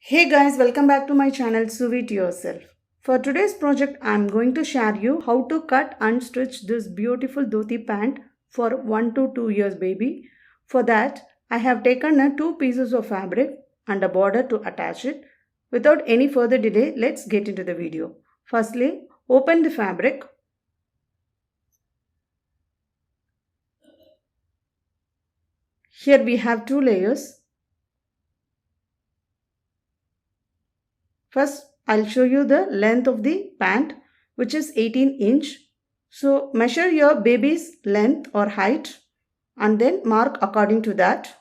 Hey guys, welcome back to my channel Sweet Yourself. For today's project, I am going to share you how to cut and stitch this beautiful dhoti pant for 1 to 2 years baby. For that, I have taken two pieces of fabric and a border to attach it. Without any further delay, let's get into the video. Firstly, open the fabric. Here we have two layers. First, I'll show you the length of the pant, which is 18 inch. So measure your baby's length or height and then mark according to that.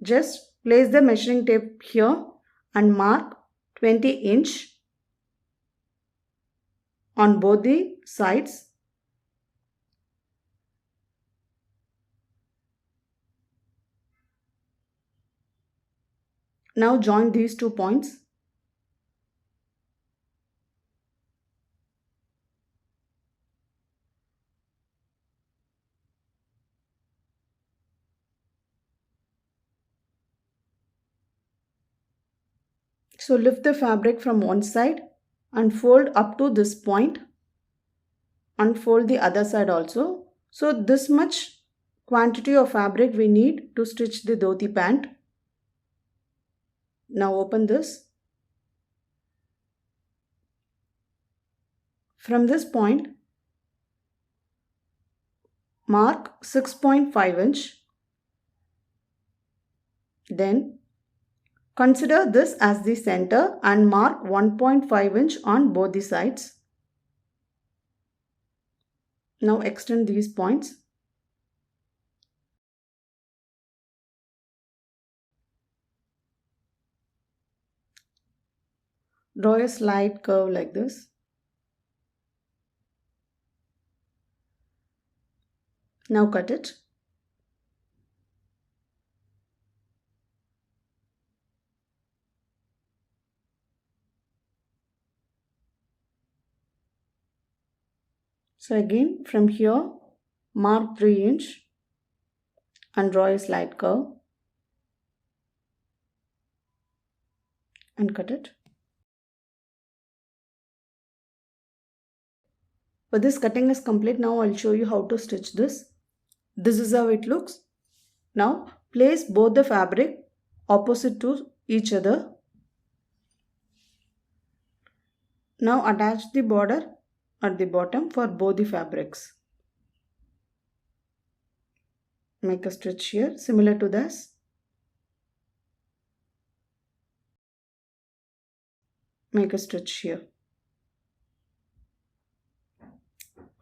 Just place the measuring tape here and mark 20 inch on both the sides. Now join these 2 points. So lift the fabric from one side and fold up to this point and fold the other side also. So this much quantity of fabric we need to stitch the dhoti pant. Now open this. From this point, mark 6.5 inch. Then consider this as the center and mark 1.5 inch on both the sides. Now extend these points. Draw a slight curve like this. Now cut it. So again from here mark 3 inch and draw a slight curve and cut it. But this cutting is complete. Now I'll show you how to stitch this. This is how it looks. Now place both the fabric opposite to each other. Now attach the border at the bottom for both the fabrics. Make a stitch here similar to this. Make a stitch here.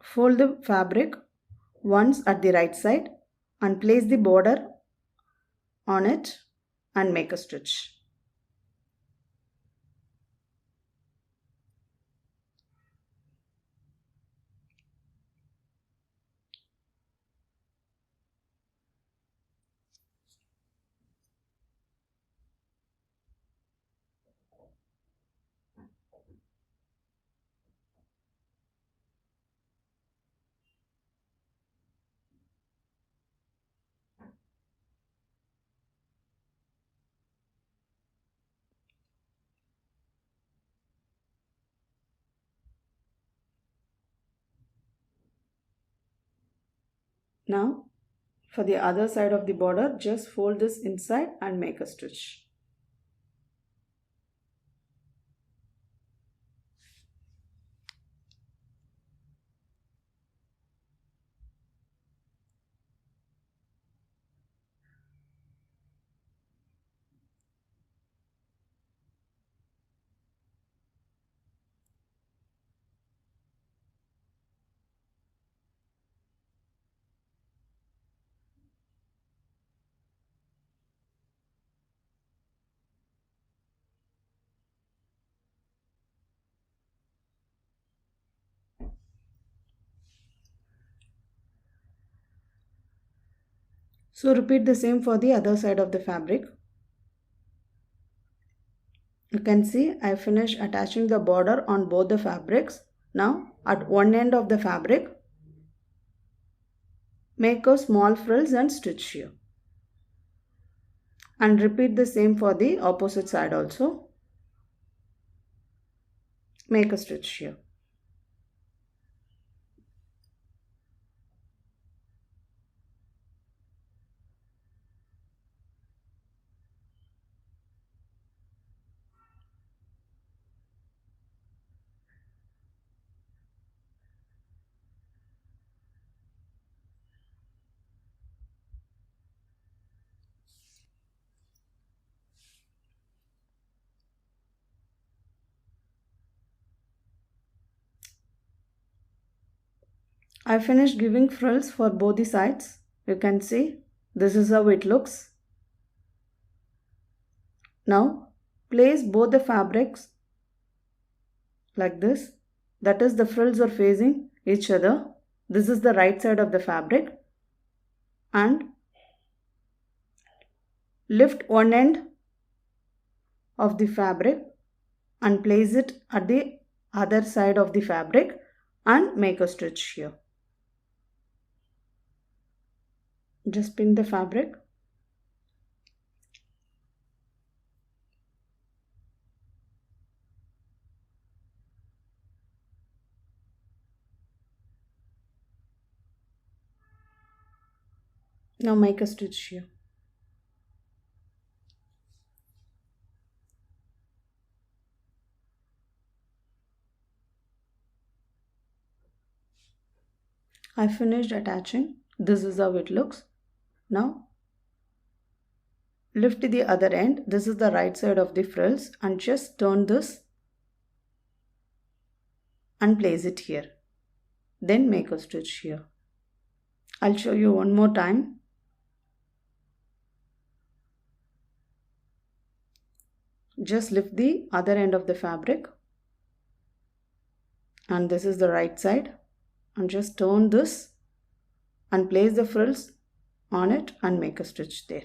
Fold the fabric once at the right side and place the border on it and make a stitch. Now for the other side of the border, just fold this inside and make a stitch. So repeat the same for the other side of the fabric. You can see I finished attaching the border on both the fabrics. Now at one end of the fabric, make a small frills and stitch here. And repeat the same for the opposite side also. Make a stitch here. I finished giving frills for both the sides. You can see this is how it looks. Now place both the fabrics like this. That is, the frills are facing each other. This is the right side of the fabric. And lift one end of the fabric and place it at the other side of the fabric and make a stitch here. Just pin the fabric. Now make a stitch here. I finished attaching. This is how it looks. Now lift the other end. This is the right side of the frills and just turn this and place it here. Then make a stitch here. I'll show you one more time. Just lift the other end of the fabric and this is the right side, and just turn this and place the frills on it and make a stitch there.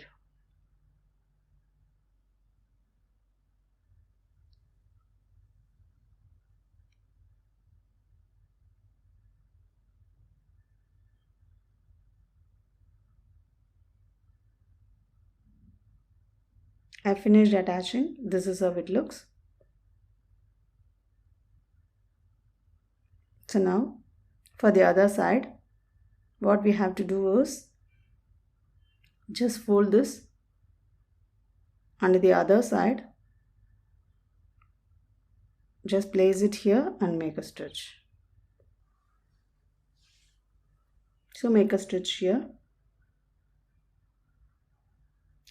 I finished attaching. This is how it looks. So now for the other side, what we have to do is just fold this under the other side. Just place it here and make a stitch. So make a stitch here.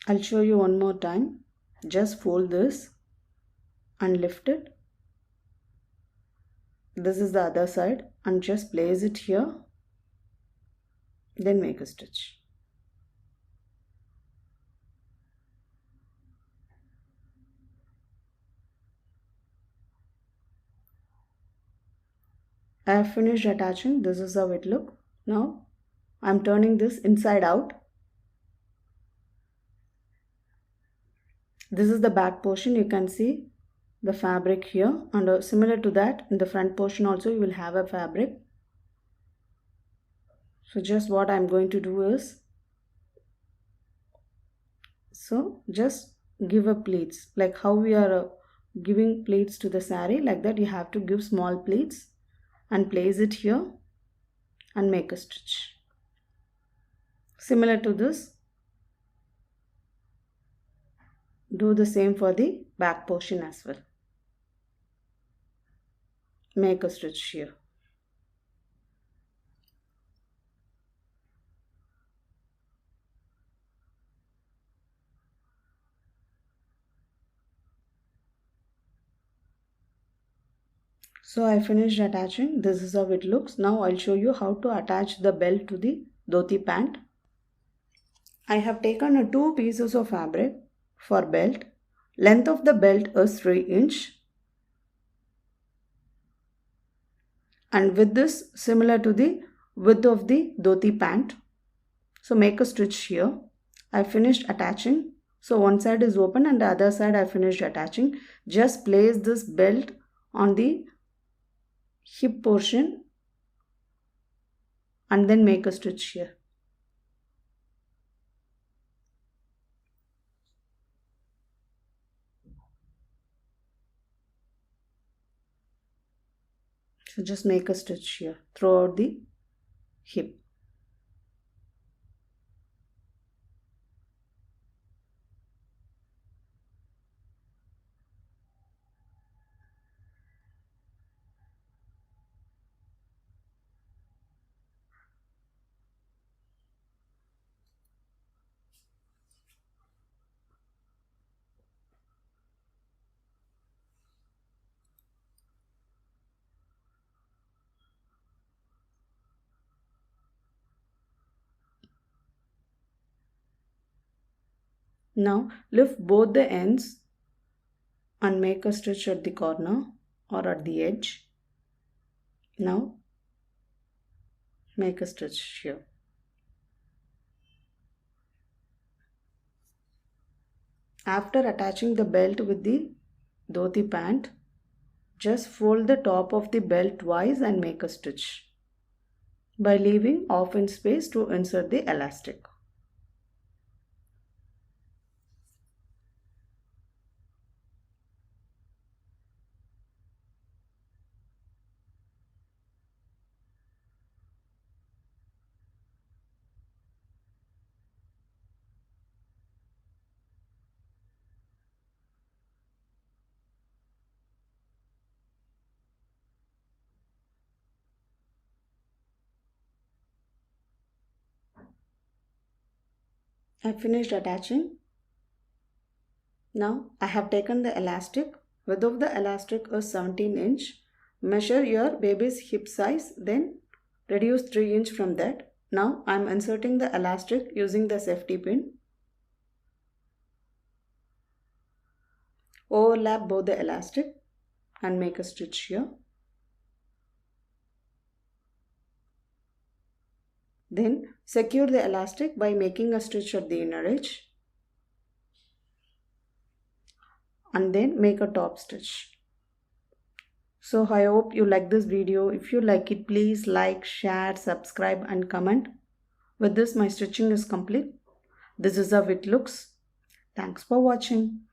I'll show you one more time. Just fold this and lift it. This is the other side and just place it here. Then make a stitch. I have finished attaching. This is how it looks. Now I am turning this inside out. This is the back portion. You can see the fabric here, and similar to that in the front portion also you will have a fabric. So just what I am going to do is, so just give a pleats like how we are giving pleats to the saree, like that you have to give small pleats and place it here and make a stitch. Similar to this, do the same for the back portion as well. Make a stitch here. So I finished attaching. This is how it looks. Now I'll show you how to attach the belt to the dhoti pant. I have taken 2 pieces of fabric for belt. Length of the belt is 3 inch. And width is similar to the width of the dhoti pant. So make a stitch here. I finished attaching. So one side is open and the other side I finished attaching. Just place this belt on the hip portion and then make a stitch here. So just make a stitch here throughout the hip. Now lift both the ends and make a stitch at the corner or at the edge. Now make a stitch here. After attaching the belt with the dhoti pant, just fold the top of the belt twice and make a stitch by leaving half-inch space to insert the elastic. I finished attaching. Now I have taken the elastic. Width of the elastic is 17 inch. Measure your baby's hip size, then reduce 3 inch from that. Now I am inserting the elastic using the safety pin. Overlap both the elastic and make a stitch here. Then secure the elastic by making a stitch at the inner edge and then make a top stitch. So I hope you like this video. If you like it, please like, share, subscribe and comment. With this, my stitching is complete. This is how it looks. Thanks for watching.